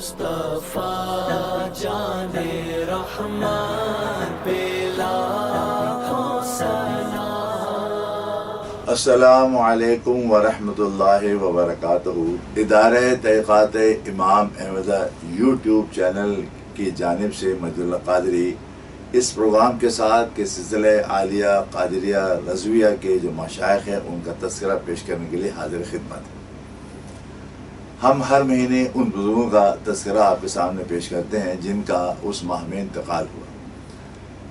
مصطفیٰ جان رحمان پہ لاکھوں سلام۔ السلام علیکم ورحمۃ اللہ وبرکاتہ۔ ادارہ تحقیقات امام احمدیہ یوٹیوب چینل کی جانب سے مجد اللہ قادری اس پروگرام کے ساتھ کہ سلسلہ عالیہ قادریہ رضویہ کے جو مشائخ ہیں ان کا تذکرہ پیش کرنے کے لیے حاضر خدمت ہے۔ ہم ہر مہینے ان بزرگوں کا تذکرہ آپ کے سامنے پیش کرتے ہیں جن کا اس ماہ میں انتقال ہوا۔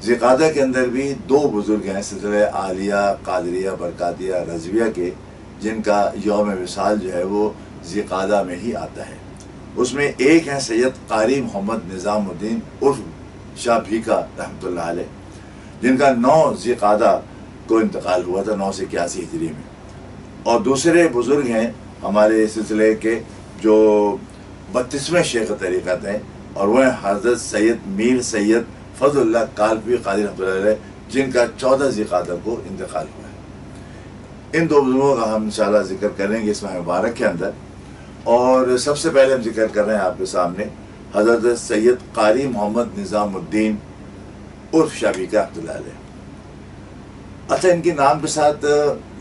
ذی القعدہ کے اندر بھی دو بزرگ ہیں سلسلہ عالیہ قادریہ برکاتیہ رضویہ کے، جن کا یوم وصال جو ہے وہ ذی القعدہ میں ہی آتا ہے۔ اس میں ایک ہیں سید قاری محمد نظام الدین عرف شاہ بھیکا رحمۃ اللہ علیہ، جن کا 9 ذی القعدہ کو انتقال ہوا تھا 981 ہجری میں۔ اور دوسرے بزرگ ہیں ہمارے سلسلے کے جو 32ویں شیخ طریقت ہیں، اور وہ ہیں حضرت سید میر سید فضل اللہ کالپی قادری رحمۃ اللہ علیہ، جن کا 14 ذی القعدہ کو انتقال ہوا ہے۔ ان دو بزرگوں کا ہم انشاءاللہ ذکر کریں گے اس ماہ مبارک کے اندر۔ اور سب سے پہلے ہم ذکر کر رہے ہیں آپ کے سامنے حضرت سید قاری محمد نظام الدین عرف شاہ بھیکا رحمۃ اللہ علیہ۔ اچھا، ان کے نام کے ساتھ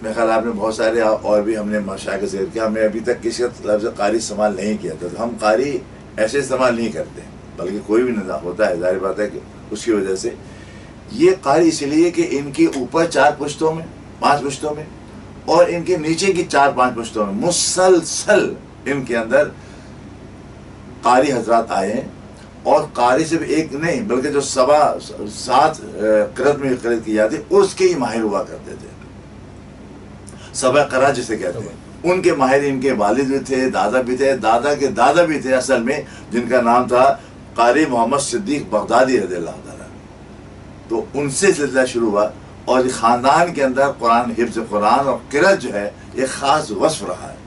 میرے خیال آپ نے بہت سارے اور بھی ہم نے مشائخ کا ذکر کیا، ہمیں ابھی تک کسی لفظ قاری استعمال نہیں کیا تھا۔ ہم قاری ایسے استعمال نہیں کرتے، بلکہ کوئی بھی نظام ہوتا ہے، ظاہر بات ہے کہ اس کی وجہ سے یہ قاری اس لیے کہ ان کے اوپر 4 پشتوں میں 5 پشتوں میں اور ان کے نیچے کی 4-5 پشتوں میں مسلسل ان کے اندر قاری حضرات آئے ہیں۔ اور قاری صرف ایک نہیں بلکہ جو 7 قرأت میں قرأت کی جاتی اس کے ہی ماہر ہوا کرتے تھے، 7 قرأت جسے کہتے ہیں۔ ان کے ماہر ان کے والد بھی تھے، دادا بھی تھے، دادا کے دادا بھی تھے اصل میں، جن کا نام تھا قاری محمد صدیق بغدادی رضی اللہ تعالیٰ۔ تو ان سے سلسلہ شروع ہوا، اور خاندان کے اندر قرآن، حفظ قرآن اور قرأت جو ہے یہ خاص وصف رہا ہے۔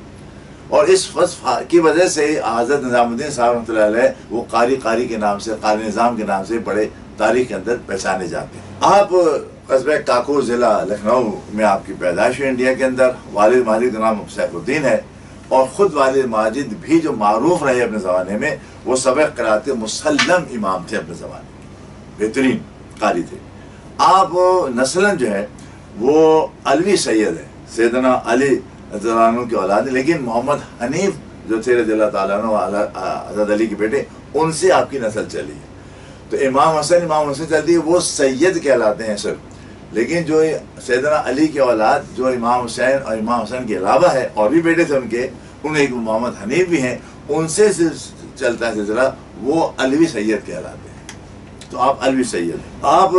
اور اس وصف کی وجہ سے حضرت نظام الدین صاحب رحمۃ اللہ علیہ وہ قاری کے نام سے، قاری نظام کے نام سے بڑے تاریخ کے اندر پہچانے جاتے ہیں۔ آپ قصبہ کاکو ضلع لکھنؤ میں آپ کی پیدائش ہوئی انڈیا کے اندر۔ والد ماجد کا نام سیف الدین ہے، اور خود والد ماجد بھی جو معروف رہے اپنے زمانے میں، وہ 7 قرأت مسلم امام تھے اپنے زمانے میں، بہترین قاری تھے۔ آپ نسلاً جو ہے وہ علوی سید ہے، سیدنا علی رضی اللہ عنہ کی اولاد ہے، لیکن محمد حنیف جو تھے رضی اللہ تعالیٰ عنہ حضرت علی کے بیٹے، ان سے آپ کی نسل چلی ہے۔ تو امام حسن چلتی ہے، وہ سید کہلاتے ہیں صرف، لیکن جو سیدنا علی کی اولاد جو امام حسین اور امام حسن کے علاوہ ہے، اور بھی بیٹے تھے ان کے، انہیں ایک محمد حنیف بھی ہیں، ان سے چلتا ہے سلسلہ، وہ علوی سید کہلاتے ہیں۔ تو آپ علوی سید ہیں۔ آپ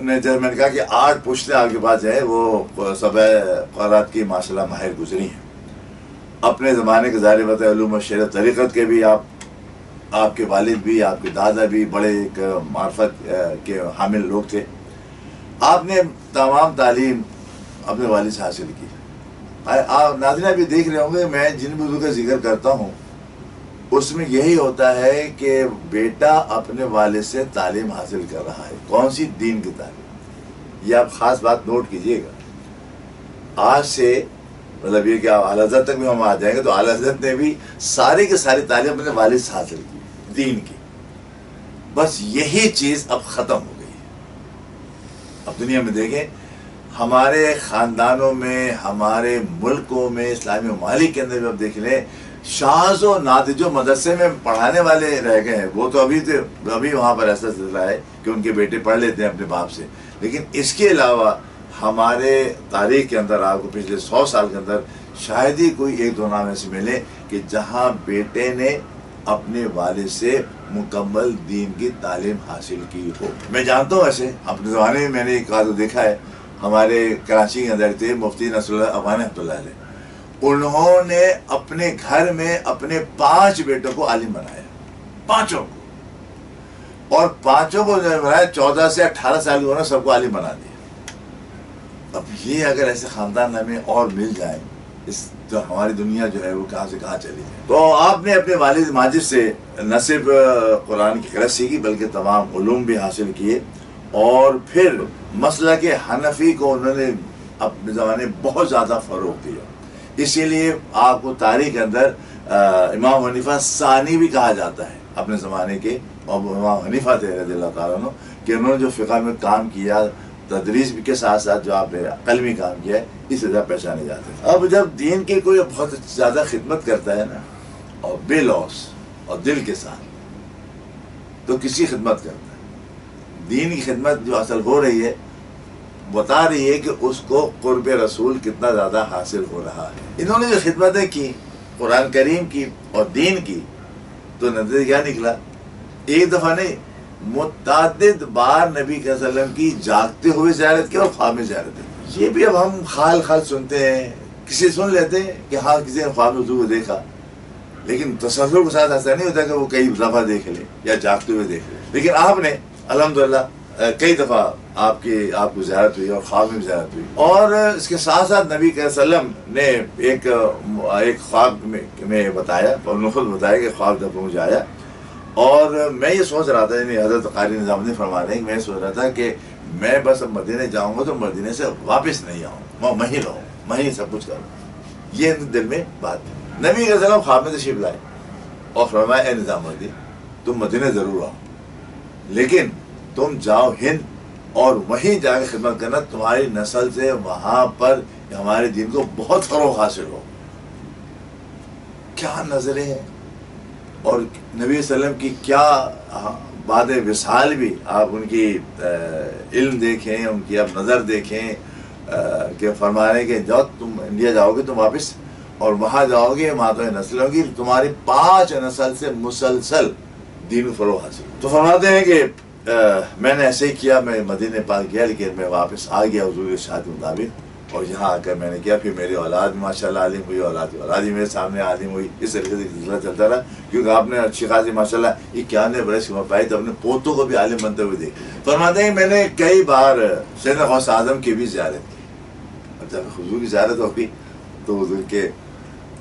نے جب میں نے کہا کہ 8 پشتیں آپ کے پاس ہے، وہ 7 قرأت کی ماشاء اللہ ماہر گزری ہیں۔ اپنے زمانے کے ظاہر بات علوم و شریعت طریقت کے بھی آپ کے والد بھی، آپ کے دادا بھی بڑے ایک معرفت کے حامل لوگ تھے۔ آپ نے تمام تعلیم اپنے والد سے حاصل کی۔ آپ ناظرین بھی دیکھ رہے ہوں گے، میں جن بزرگوں کا ذکر کرتا ہوں اس میں یہی ہوتا ہے کہ بیٹا اپنے والد سے تعلیم حاصل کر رہا ہے۔ کون سی؟ دین کی تعلیم۔ یہ آپ خاص بات نوٹ کیجئے گا۔ آج سے مطلب یہ کہ اعلیٰ حضرت تک بھی ہم آ جائیں گے تو اعلیٰ حضرت نے بھی ساری کی ساری تعلیم اپنے والد سے حاصل کی، دین کی۔ بس یہی چیز اب ختم ہو گئی ہے۔ اب دنیا میں دیکھیں، ہمارے خاندانوں میں، ہمارے ملکوں میں، اسلامی ممالک کے اندر بھی اب دیکھ لیں، شاذ و نادر جو مدرسے میں پڑھانے والے رہ گئے ہیں وہ تو ابھی وہاں پر ایسا سلسلہ ہے کہ ان کے بیٹے پڑھ لیتے ہیں اپنے باپ سے، لیکن اس کے علاوہ ہمارے تاریخ کے اندر آپ کو پچھلے 100 سال کے اندر شاید ہی کوئی 1-2 نام ایسے ملے کہ جہاں بیٹے نے اپنے والد سے مکمل دین کی تعلیم حاصل کی ہو۔ میں جانتا ہوں، ایسے اپنے زمانے میں میں نے ایک بات دیکھا ہے، ہمارے کراچی کے اندر تھے مفتی نصر اللہ افغان رحمۃ اللہ علیہ، انہوں نے اپنے گھر میں اپنے 5 بیٹوں کو عالم بنایا، 5 کو، اور 5 کو جو بنایا 14 سے 18 سال کے انہوں نے سب کو عالم بنا دیا۔ اب یہ اگر ایسے خاندان ہمیں اور مل جائیں، تو ہماری دنیا جو ہے وہ کہاں سے کہاں چلی جائے۔ تو آپ نے اپنے والد ماجد سے نہ صرف قرآن کی قرأت سیکھی بلکہ تمام علوم بھی حاصل کیے، اور پھر مسلک حنفی کو انہوں نے اپنے زمانے بہت زیادہ فروغ دیا۔ اسی لیے آپ کو تاریخ کے اندر امام حنیفہ ثانی بھی کہا جاتا ہے، اپنے زمانے کے، اور امام حنیفہ تھے رضی اللہ تعالیٰ عنہ، کہ انہوں نے جو فقہ میں کام کیا، تدریس بھی کے ساتھ ساتھ جو آپ نے قلمی کام کیا ہے، اس سے زیادہ پہچانے جاتے ہیں۔ اب جب دین کی کوئی بہت زیادہ خدمت کرتا ہے نا، اور بے لوس اور دل کے ساتھ، تو کسی خدمت کرتا ہے۔ دین کی خدمت جو اصل ہو رہی ہے بتا رہی ہے کہ اس کو قرب رسول کتنا زیادہ حاصل ہو رہا ہے۔ انہوں نے جو خدمتیں کی، قرآن کریم کی اور دین کی، تو نتیجہ کیا نکلا؟ ایک دفعہ نہیں، متعدد بار نبی صلی اللہ علیہ وسلم کی جاگتے ہوئے زیارت کی اور خواب میں زیارت کی۔ یہ بھی اب ہم خال سنتے ہیں، کسی سن لیتے ہیں کہ ہاں کسی نے خواب میں حضور کو دیکھا، لیکن تصور کے ساتھ ایسا نہیں ہوتا کہ وہ کئی دفعہ دیکھ لے یا جاگتے ہوئے دیکھ لے۔ لیکن آپ نے الحمدللہ کئی دفعہ آپ کو زیارت ہوئی اور خواب میں بھی زیارت ہوئی، اور اس کے ساتھ ساتھ نبی صلی اللہ علیہ وسلم نے ایک خواب میں بتایا، اور انہوں نے خود بتایا کہ خواب جب مجھے آیا، اور میں یہ سوچ رہا تھا، یعنی حضرت قاری نظام الدین فرما رہے ہیں کہ میں سوچ رہا تھا کہ میں بس اب مدینے جاؤں گا تو مدینے سے واپس نہیں آؤں، میں ہی رہوں، میں ہی سب کچھ کروں، یہ دل میں بات تھی۔ نبی صلی اللہ علیہ وسلم خواب میں تشریف لائے اور فرمایا اے نظام الدین، تم مدینے ضرور آؤ، لیکن تم جاؤ ہند اور وہیں جا کے خدمت کرنا، تمہاری نسل سے وہاں پر ہمارے دین کو بہت فروغ حاصل ہو۔ کیا نظریں ہیں، اور نبی صلی اللہ علیہ وسلم کی کیا بعد وصال بھی آپ ان کی علم دیکھیں، ان کی اب نظر دیکھیں، کہ فرما رہے ہیں کہ جب تم انڈیا جاؤ گے تم واپس، اور وہاں جاؤ گے وہاں تو نسل ہوگی، تمہاری 5 نسل سے مسلسل دین کو فروغ حاصل۔ تو فرماتے ہیں کہ میں نے ایسے ہی کیا، میں مدینہ پاک گیا، لیکن میں واپس آ گیا حضور کے ارشاد کے مطابق، اور یہاں آ کر میں نے کیا، پھر میری اولاد ماشاءاللہ عالم ہوئی، اولاد ہی میرے سامنے عالم ہوئی، اس طریقے سے سلسلہ چلتا رہا، کیونکہ آپ نے اچھی خاصی ماشاءاللہ 91 برس کی عمر پائی تو اپنے پوتوں کو بھی عالم بنتے ہوئے دیکھا۔ فرماتے ہیں میں نے کئی بار سیدنا غوث اعظم کی بھی زیارت کی، اور جب حضور کی زیارت ہوگی تو حضور کے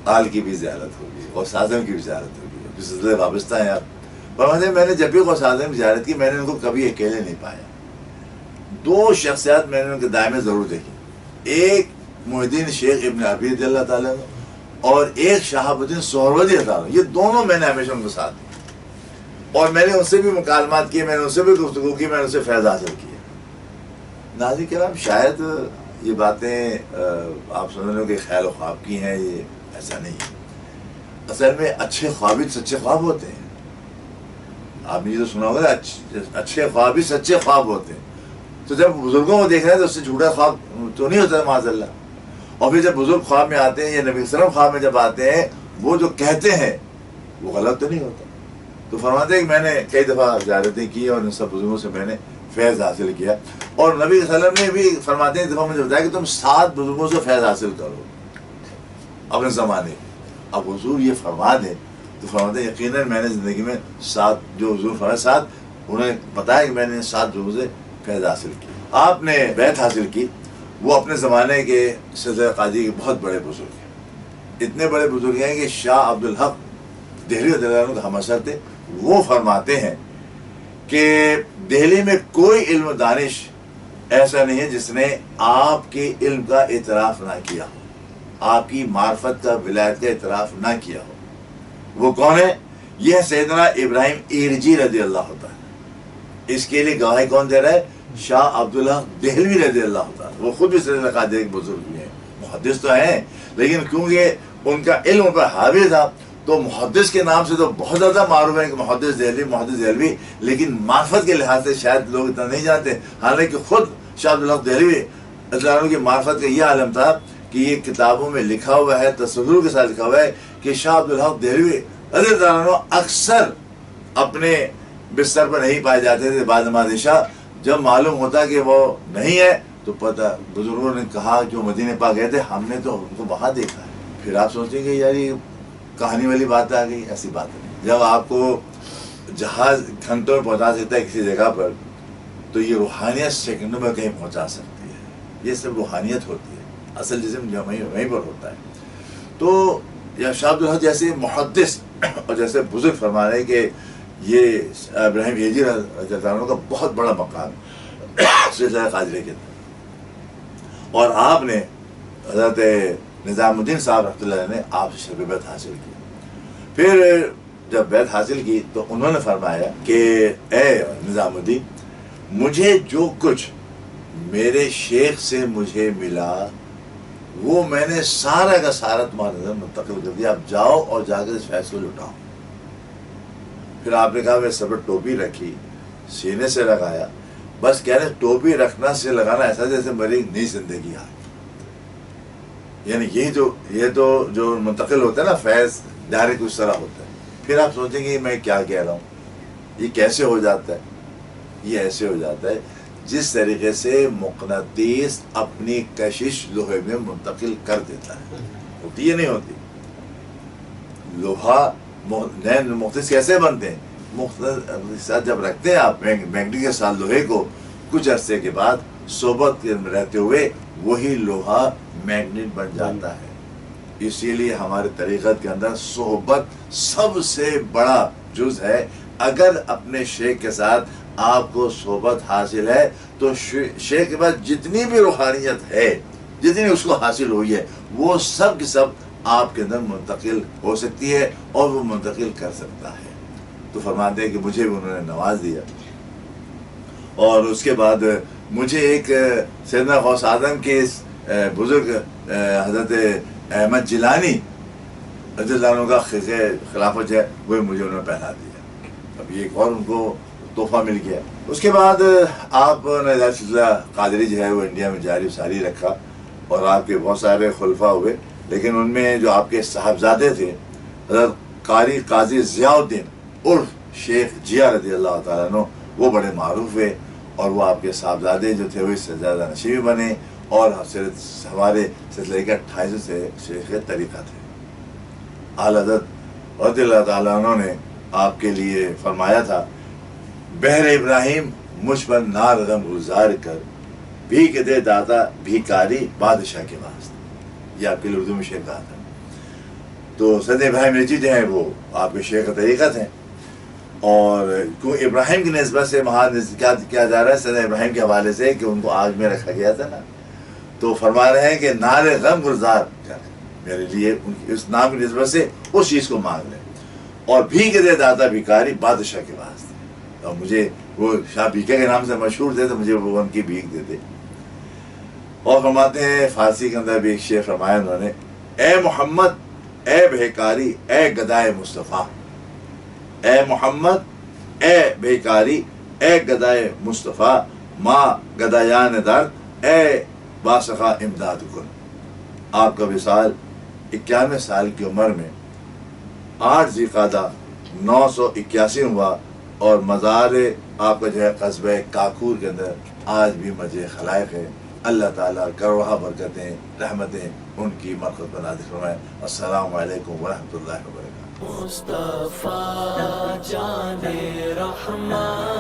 آل کی بھی زیارت ہوگی، غوث اعظم کی بھی زیارت ہوگی، اس سلسلے وابستہ ہیں آپ۔ فرماتے ہیں میں نے جب بھی غوث اعظم کی زیارت کی، میں نے ان کو کبھی اکیلے نہیں پایا۔ 2 شخصیات میں نے ان کے دائمے ضرور دیکھی، ایک محی الدین شیخ ابن عربی رضی اللہ تعالیٰ عنہ اور ایک شہاب الدین سہروردی رضی اللہ عنہ، یہ دونوں میں نے ہمیشہ ان کے ساتھ دی، اور میں نے ان سے بھی مکالمات کیے، میں نے ان سے بھی گفتگو کی، میں نے ان سے فیض حاصل کیا۔ ناظرین کرام، شاید یہ باتیں آپ سمجھ رہے ہو کہ خیال و خواب کی ہیں، یہ ایسا نہیں ہے۔ اصل میں اچھے خواب ہی سچے خواب ہوتے ہیں۔ آپ نے یہ تو سنا ہوگا، اچھے خواب ہی سچے خواب ہوتے ہیں۔ تو جب بزرگوں کو دیکھ رہے ہیں تو اس سے جھوٹا خواب تو نہیں ہوتا معاذ اللہ، اور پھر جب بزرگ خواب میں آتے ہیں یا نبی صلی اللہ علیہ وسلم خواب میں جب آتے ہیں، وہ جو کہتے ہیں وہ غلط تو نہیں ہوتا۔ تو فرماتے ہیں کہ میں نے کئی دفعہ زیارتیں کی اور ان سب بزرگوں سے میں نے فیض حاصل کیا، اور نبی صلی اللہ علیہ وسلم نے بھی فرماتے ہیں دفعہ مجھے بتایا کہ تم 7 بزرگوں سے فیض حاصل کرو اپنے زمانے۔ اب حضور یہ فرما دیں تو فرماتے ہیں یقیناً میں نے زندگی میں 7 جو حضور فرمایا 7، انہوں نے بتایا کہ میں نے 7 بزرگوں سے فیض حاصل کی۔ آپ نے بیعت حاصل کی، وہ اپنے زمانے کے سلسلہ قادری کے بہت بڑے بزرگ ہیں، اتنے بڑے بزرگ ہیں کہ شاہ عبدالحق دہلی رضی اللہ عنہ کا ہم اثر تھے، وہ فرماتے ہیں کہ دہلی میں کوئی علم و دانش ایسا نہیں ہے جس نے آپ کے علم کا اعتراف نہ کیا ہو، آپ کی معرفت کا، ولایت کا اعتراف نہ کیا ہو۔ وہ کون ہے؟ یہ ہے سیدنا ابراہیم ایرجی رضی اللہ تعالیٰ۔ اس کے لیے گواہی کون دے رہا ہے؟ شاہ عبدالحق دہلوی رضی اللہ تعالیٰ۔ وہ خود بھی سلسلہ قادری کے بزرگ بھی ہیں، محدث تو ہیں، لیکن کیونکہ ان کا علم پر حاوی تھا تو محدث کے نام سے تو بہت زیادہ معروف ہے کہ محدث دہلوی، لیکن معرفت کے لحاظ سے شاید لوگ اتنا نہیں جانتے، حالانکہ خود شاہ عبدالحق دہلوی رضی اللہ عنہ کی معرفت کا یہ عالم تھا کہ یہ کتابوں میں لکھا ہوا ہے، تصور کے ساتھ لکھا ہوا ہے کہ شاہ عبدالحق دہلوی رضی اللہ عنہ اکثر اپنے بستر پر نہیں پائے جاتے تھے بعد نماز عشاء۔ جب معلوم ہوتا کہ وہ نہیں ہے تو پتہ بزرگوں نے کہا جو مدینہ پاک گئے تھے ہم نے تو ان کو وہاں دیکھا ہے۔ پھر آپ سوچیں گے یار یہ کہانی والی بات آ گئی، ایسی بات نہیں۔ جب آپ کو جہاز گھنٹوں میں پہنچا سکتا ہے کسی جگہ پر، تو یہ روحانیت سیکنڈوں میں کہیں پہنچا سکتی ہے۔ یہ سب روحانیت ہوتی ہے، اصل جسم جو وہیں پر ہوتا ہے۔ تو یا شاہ عبدالحق جیسے محدث اور جیسے بزرگ فرما رہے ہیں کہ یہ ابراہیم ایرجی رضی اللہ عنہ کا بہت بڑا مقام سلسلہ قادری کے اندر، اور آپ نے حضرت نظام الدین صاحب رحمۃ اللہ علیہ نے آپ سے شرف بیعت حاصل کی۔ پھر جب بیعت حاصل کی تو انہوں نے فرمایا کہ اے نظام الدین، مجھے جو کچھ میرے شیخ سے مجھے ملا وہ میں نے سارا کا سارا تمہارے نظر منتقل کر دیا، اب جاؤ اور جا کر اس فیض کو لٹاؤ۔ پھر آپ نے کہا میں سب ٹوپی رکھی، سینے سے لگایا، بس کہہ رہے ٹوپی رکھنا سے لگانا ایسا جیسے میری نئی زندگی آئی۔ یعنی یہ تو جو منتقل ہوتا ہے نا فیض، ڈائریکٹ اس طرح ہوتا ہے۔ پھر آپ سوچیں گے میں کیا کہہ رہا ہوں، یہ کیسے ہو جاتا ہے؟ یہ ایسے ہو جاتا ہے جس طریقے سے مقناطیس اپنی کشش لوہے میں منتقل کر دیتا ہے، ہوتی ہے نہیں ہوتی؟ لوہا مختص کیسے بنتے ہیں؟ مختص جب رکھتے ہیں آپ میگنیٹ کے ساتھ لوہے کو، کچھ عرصے کے بعد صحبت میں رہتے ہوئے وہی لوہا میگنیٹ بن جاتا ہے۔ اسی لیے ہمارے طریقت کے اندر صحبت سب سے بڑا جز ہے۔ اگر اپنے شیخ کے ساتھ آپ کو صحبت حاصل ہے تو شیخ کے پاس جتنی بھی روحانیت ہے، جتنی اس کو حاصل ہوئی ہے، وہ سب کی سب آپ کے اندر منتقل ہو سکتی ہے اور وہ منتقل کر سکتا ہے۔ تو فرماتے ہیں کہ مجھے بھی انہوں نے نواز دیا، اور اس کے بعد مجھے ایک سیدنا غوث اعظم کے بزرگ حضرت احمد جیلانی رضی اللہ عنہ کا خلافت جو ہے وہ مجھے انہوں نے پہنا دیا۔ اب یہ ایک اور ان کو تحفہ مل گیا۔ اس کے بعد آپ نے سلسلہ قادری جو ہے وہ انڈیا میں جاری ساری رکھا، اور آپ کے بہت سارے خلفاء ہوئے، لیکن ان میں جو آپ کے صاحبزادے تھے حضرت قاری قاضی ضیاء الدین عرف شیخ جیہ رضی اللہ تعالیٰ عنہ، وہ بڑے معروف ہوئے، اور وہ آپ کے صاحبزادے جو تھے وہ اس سے زیادہ نشیب بنے، اور ہمارے سلسلے کے 28 سے شیخ طریقہ تھے۔ اعلی حضرت رضی اللہ تعالیٰ عنہ نے آپ کے لیے فرمایا تھا، بحر ابراہیم مجھ پر نار غم گزار کر، بھیک دے داتا بھیکاری بادشاہ کے واسطے۔ یہ آپ کے لیے اردو میں شعر کہا تھا۔ تو سید ابراہیم رچی جو ہیں وہ آپ کے شیخ طریقت ہیں، اور ابراہیم کی نسبت سے وہاں کیا جا رہا ہے سید ابراہیم کے حوالے سے کہ ان کو آگ میں رکھا گیا تھا نا، تو فرما رہے ہیں کہ نار غم گزار کر میرے لیے اس نام کی نسبت سے اس چیز کو مانگ لیں، اور بھیک دے داتا بھیکاری بادشاہ کے واسطے۔ اور مجھے وہ شاہ بھیکا کے نام سے مشہور تھے، تو مجھے وہ ان کی بھیک دیتے۔ اور فرماتے ہیں فارسی کے اندر بھی ایک شعر فرمایا انہوں نے، اے محمد اے بھیکاری اے گدائے مصطفیٰ، اے محمد اے بھیکاری اے گدائے مصطفیٰ، ماں گدایان درد اے باسخا امداد کن۔ آپ کا وصال 91 سال کی عمر میں 8 ذی القعدہ 981 ہوا، اور مزار آپ کا جو ہے قصبہ کاکور کے اندر آج بھی مجھے خلائق ہے۔ اللہ تعالیٰ کروڑہ برکتیں رحمتیں ان کی مرخت پر نازل فرمائے۔ السلام علیکم ورحمۃ اللہ وبرکاتہ۔ مصطفیٰ جان رحمان